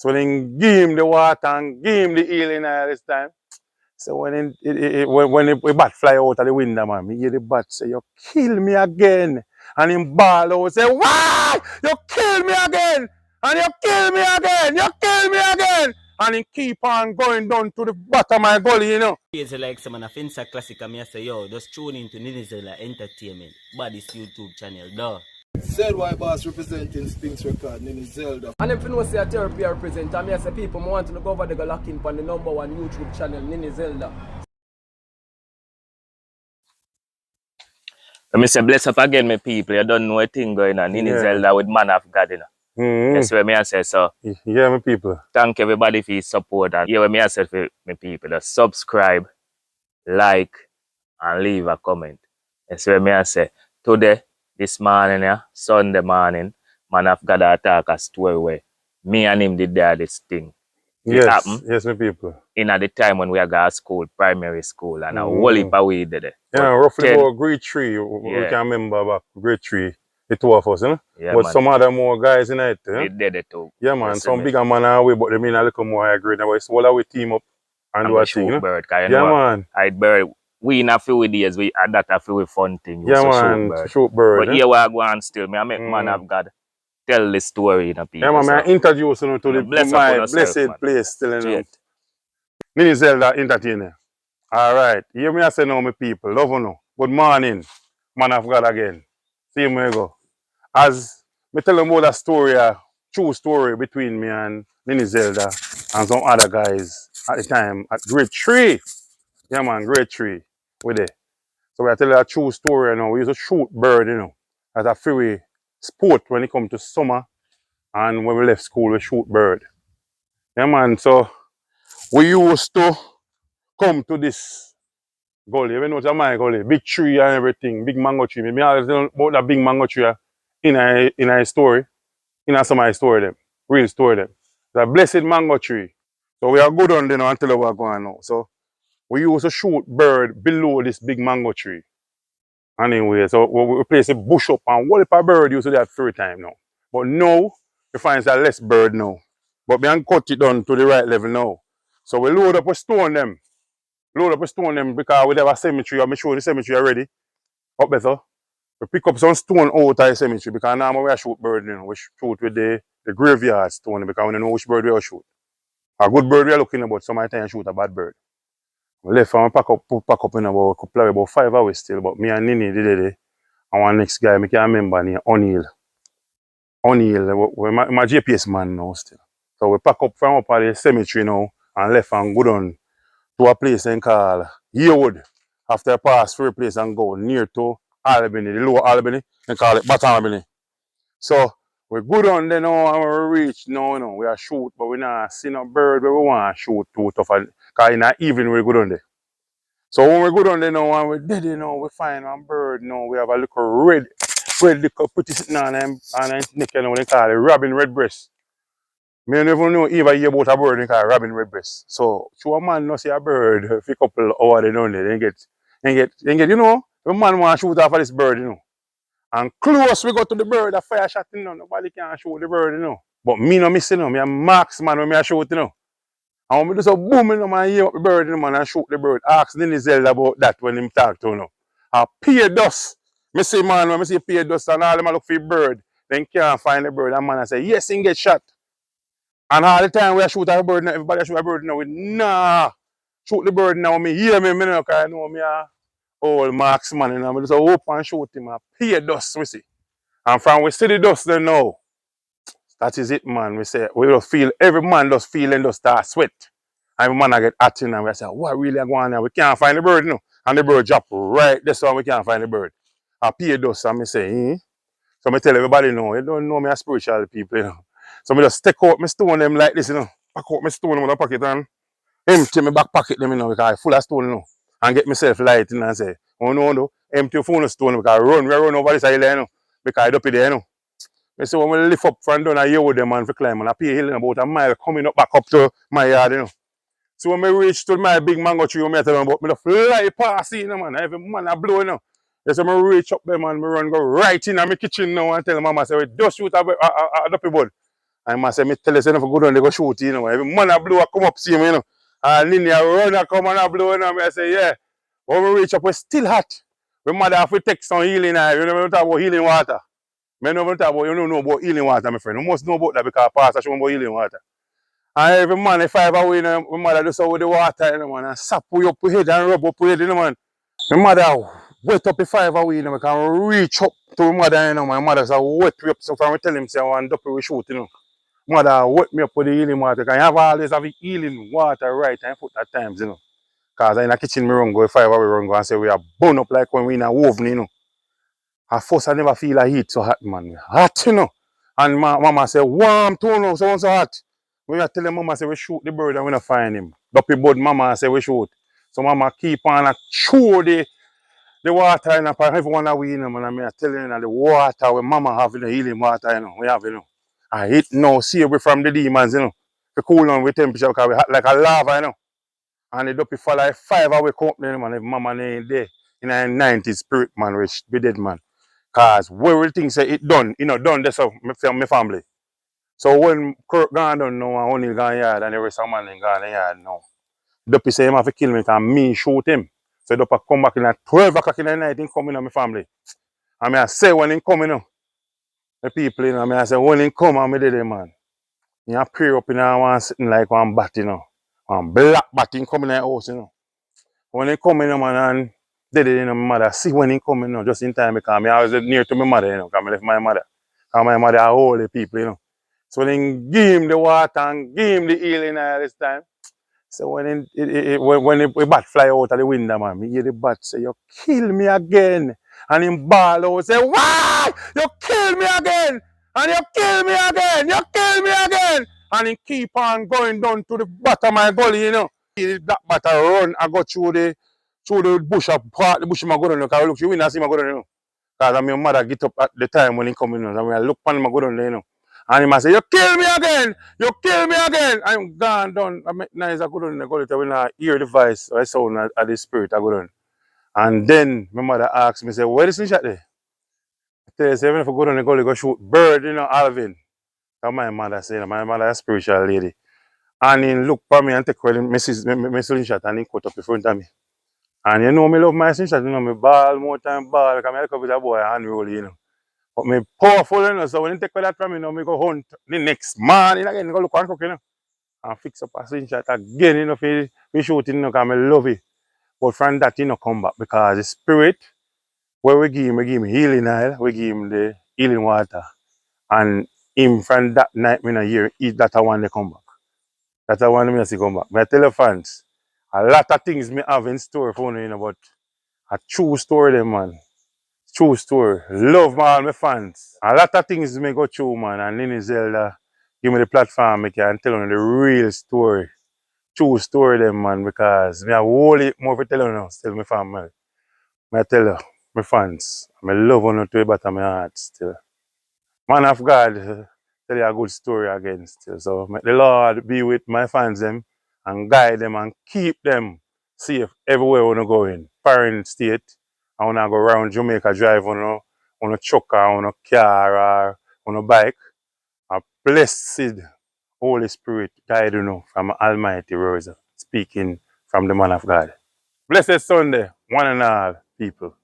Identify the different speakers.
Speaker 1: So then give him the water and give him the healing all this time. So when the bat fly out of the window, man, me hear the bat say, you kill me again. And him ball out say, why? You kill me again. And you kill me again. You kill me again. And he keep on going down to the bottom of my gully, you know.
Speaker 2: It's like some of Finsa Classic, and I say, yo, just tune into Greatninizelda Entertainment, Body's YouTube channel, duh.
Speaker 3: ZY Boss representing Spinks Record, Greatninizelda.
Speaker 4: And if you know say a therapy I represent, I say people want to go over the lock in on the #1 YouTube channel, Greatninizelda.
Speaker 2: Let me say, bless up again, my people. You don't know a thing going on. Greatninizelda with Man of God, you know. That's what I say, so.
Speaker 1: Yeah, my people.
Speaker 2: Thank everybody for your support. And here, I say for my people, just subscribe, like, and leave a comment. That's what I say. Today, this morning, Sunday morning, Man of God attack a story where me and him did this thing. It happened.
Speaker 1: Yes, my people.
Speaker 2: In at the time when we are going to school, primary school, and a whole heap of we did it.
Speaker 1: Yeah, roughly about grade 3. We can remember about grade 3. The two of us, you know?
Speaker 2: Yeah,
Speaker 1: but
Speaker 2: man.
Speaker 1: some other more guys in it,
Speaker 2: They did it too.
Speaker 1: Yeah, man. Some bigger man are away, but they mean a little more high grade. Now it's all our team up and do a thing, you know?
Speaker 2: Bird,
Speaker 1: yeah,
Speaker 2: know,
Speaker 1: man.
Speaker 2: I'd bird. We in a few days, we had that a few fun thing.
Speaker 1: Yeah, man. Shoot bird.
Speaker 2: But here we are going still. Me, I make Man of God tell the story in a people.
Speaker 1: Yeah, man.
Speaker 2: So.
Speaker 1: I introduce you to my blessed place still in Greatninizelda Entertainment. All right. Hear me I say now, my people. Love you know. Good morning. Man of God again. See me go. As me tell them about a story, a true story between me and Greatninizelda and some other guys at the time at grade 3. Yeah, man, grade 3 with it. So I tell you a true story now. We used to shoot bird, you know, as a free sport when it comes to summer, and when we left school, we shoot bird. Yeah, man. So we used to come to this gully. You know, it's my gully, big tree and everything, big mango tree. Me always know about that big mango tree in a story, in some of my story them, real story them. The blessed mango tree. So we are good on there now until we are going now. So we used to shoot bird below this big mango tree. Anyway, so we place a bush up and what if a bird used to do that free time now. But now, we find that less bird now. But we can cut it down to the right level now. So we load up a stone them. Load up a stone them because we have a cemetery. I'm sure the cemetery already. Up better. We pick up some stone out of the cemetery because now we shoot bird, you know. We shoot with the graveyard stone because we don't know which bird we will shoot. A good bird we are looking about, sometimes shoot a bad bird. We left and pack up in about 5 hours still, but me and Nini did it. And one next guy, I can't remember, named O'Neill. O'Neill, my GPS man now still. So we pack up from up at the cemetery now and left and go down to a place and call Yearwood. After I pass through a place and go near to Albany, the lower Albany, and call it Bottom Albany. So we go down there now and we reach now, we are shoot, but we not see no bird where we want to shoot too tough. Because in the evening we go down there. So when we go down there now and we did it now, we find one bird now, we have a little red little pretty sitting on him and neck, you know, they call it robin redbreast. Me never know if I hear about a bird they call robin redbreast. So a man no see a bird for a couple hours they down there, they get, you know, the man want to shoot off of this bird, you know. And close we go to the bird, a fire shot, you know, nobody can shoot the bird, you know. But me no miss, you know, me a marksman when me a shoot, you know. And when me do so boom, you know, man, hear up the bird, you know, man, and shoot the bird. Ask Greatninizelda about that when him talk to, you know. And pay dust. Me say, man, when me see pay dust and all them look for the bird, then can't find the bird. And man I say, yes, he get shot. And all the time we shoot a bird, everybody shoot a bird now, we nah. Shoot the bird now, me hear me, know, because I know me a old marksman, you know. Me just open and shoot him and pay dust, we see. And from we see the dust then now. That is it, man. We say, we will feel, every man does feel and does start sweat. And every man I get at and we say, what really going on now? We can't find the bird, you know. And the bird drop right this one, we can't find the bird. I pay dust and I say, So I tell everybody, you know, you don't know me as spiritual people, you know. So I just take out my stone them like this, you know. Pack out my stone in my pocket and empty my back pocket them, you know, because I full of stone, you know. And get myself light, you know, and say, oh no, empty your phone of stone because we run over this island, you know. Because I Duppy there, you know. So when we lift up from down here with them and for climb and I pay a hill in about a mile coming up back up to my yard, you know. So when we reach to my big mango tree, I tell them about me to fly past, you know, man. Every man I blow, you know. So when I reach up there, man, I run go right in my kitchen now and tell mama, say, we just shoot a Duppy bud. And I say, me tell you, say, no, go down, they go shoot, you know. Every man a blow, I come up, see me, you know. And Nini a run, I come and a blow, you know. I say, yeah. When we reach up, we're still hot. My mother have to take some healing, you know, talk about healing water. I don't talk about, you don't know about healing water, my friend. You must know about that because Pastor show about healing water. And every man, if I ever win, my mother do so with the water, you know, man, and sap you up your head and rub up your head, you know, man. My mother wet up the 5 away, you know, I can reach up to my mother, you know. My mother say wet me up, so I tell him, say, I want Duppy we shoot, you know. Mother wet me up with the healing water, because you have always have healing water right and put at times, you know. Because in the kitchen, me run go, 5 away run go, and say we are burn up like when we in a oven, you know. At first, I never feel a heat so hot, man. Hot, you know. And mama say, warm too, no, so hot. When I tell mama, say, we shoot the bird and we don't find him. Duppy bird, mama say, we shoot. So mama keep on and chew the water in a pan. Everyone away, you know, man. I tell you, the water where mama have, the healing water, you know, we have, you know. I hit now, save we from the demons, you know. To cool down with temperature, because we hot like a lava, you know. And the Duppy fall like 5 away company, you know, man. If mama ain't there, in a 90s spirit, man, which be dead, man. Because where things say it done, you know, done this of my family. So when Kirk gone down now and O'Neal gone yard and the rest of man gone yard now, Duppy say him have to kill me and me shoot him. So Duppy come back in at 12 o'clock in the night and come in on my family. And I say when he come in, the people, you know, I say when he come and I did it, man. He a pray up in and one sitting like one bat, you know. One black bat in come in the house, you know. When he come in, man, and did it, you know, my mother see when he come in, you know, just in time because I was near to my mother, you know, because I left my mother. Because my mother are holy people, you know. So when he give him the water and give him the healing all this time. So when the bat fly out of the window, man, me hear the bat say, you kill me again. And him ball out, say, why? You kill me again. And you kill me again. You kill me again. And he keep on going down to the bottom of my gully, you know. That bat run and go through the bush, part the bush, I go down, because look, you win and see my go down, you know. Because my mother get up at the time when he come in, and I look on him, I go down there, you know. And he must say, you kill me again! You kill me again! I'm gone down. I make nice, I go down, I go down, when I hear the voice, I sound at the spirit, I go down. And then my mother asks me, say, where is the shot there? I tell her, say, even if I go down, I go shoot bird, you know, Alvin. Because my mother say, my mother is a spiritual lady. And he look for me and take away my slingshot and he cut up in front of me. And you know me love my slingshot, you know, me ball more time ball, because I look up with a boy and roll, you know. But me powerful, you know, so when you take that from me, you know, me go hunt the next morning again, go look and cook, you know. And fix up a slingshot again, you know, for shooting, you know, because I love it. But from that, you know, come back, because the spirit, where we give him healing oil, we give him the healing water. And him from that night, me no hear, that I want to come back. That's I want me to see come back. I tell the fans, a lot of things me have in store for you, know, but a true story, them, man. True story. Love all my fans. A lot of things me go through, man. And Greatninizelda give me the platform, I can tell you the real story. True story, them, man, because me have whole it more to tell you now, still my family. I tell you, my fans, I love you to the bottom of my heart still. Man of God, tell you a good story again still. So may the Lord be with my fans them and guide them and keep them safe everywhere we go in. Foreign state, I wanna go around Jamaica drive on a truck or on a car or on a bike. A blessed Holy Spirit guide you from Almighty Rosa, speaking from the man of God. Blessed Sunday, one and all people.